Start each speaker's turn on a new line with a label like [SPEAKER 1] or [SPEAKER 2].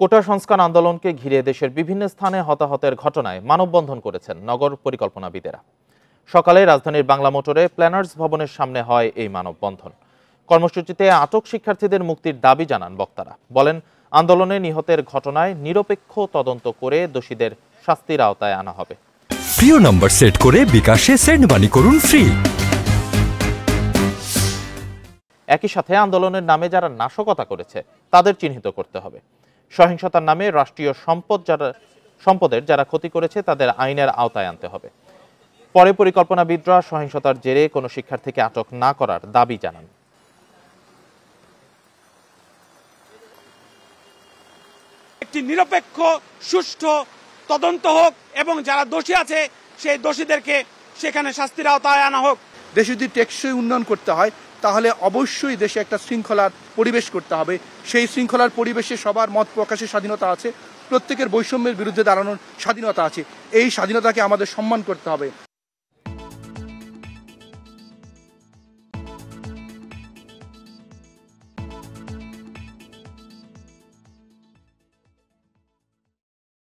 [SPEAKER 1] কোটা সংস্কার আন্দোলনকে ঘিরে দেশের বিভিন্ন স্থানে হতাহতের ঘটনায় মানববন্ধন করেছেন নগর পরিকল্পনাবিদেরা। সকালে রাজধানীর বাংলা মোটরে প্ল্যানার্স ভবনের সামনে হয় এই মানববন্ধন। কর্মসূচিতে আটক শিক্ষার্থীদের মুক্তির দাবি জানান বক্তারা। বলেন, আন্দোলনে নিহতের ঘটনায় নিরপেক্ষ তদন্ত করে দোষীদের শাস্তির আওতায় আনা হবে।
[SPEAKER 2] প্রিয় নম্বর সেট করে বিকাশে সেন্ড মানি করুন ফ্রি।
[SPEAKER 1] একই সাথে আন্দোলনের নামে যারা নাশকতা করেছে তাদের চিহ্নিত করতে হবে। সহিংসতার নামে রাষ্ট্রীয় সম্পদের যারা ক্ষতি করেছে তাদের আইনের আওতায় আনতে হবে। পরে পরিকল্পনাবিদরা সহিংসতার জেরে কোনো শিক্ষার্থীকে আটক না করার দাবি জানান।
[SPEAKER 3] একটি নিরপেক্ষ সুষ্ঠু তদন্ত হোক এবং যারা দোষী আছে সেই দোষীদেরকে সেখানে শাস্তির আওতায় আনা হোক।
[SPEAKER 4] দেশে যদি টেকসই উন্নয়ন করতে হয় তাহলে অবশ্যই দেশে একটা শৃঙ্খলার পরিবেশ করতে হবে। সেই শৃঙ্খলার পরিবেশে সবার মত প্রকাশের স্বাধীনতা আছে, প্রত্যেকের বৈষম্যের বিরুদ্ধে দাঁড়ানোর স্বাধীনতা আছে। এই স্বাধীনতাকে আমাদের সম্মান করতে হবে।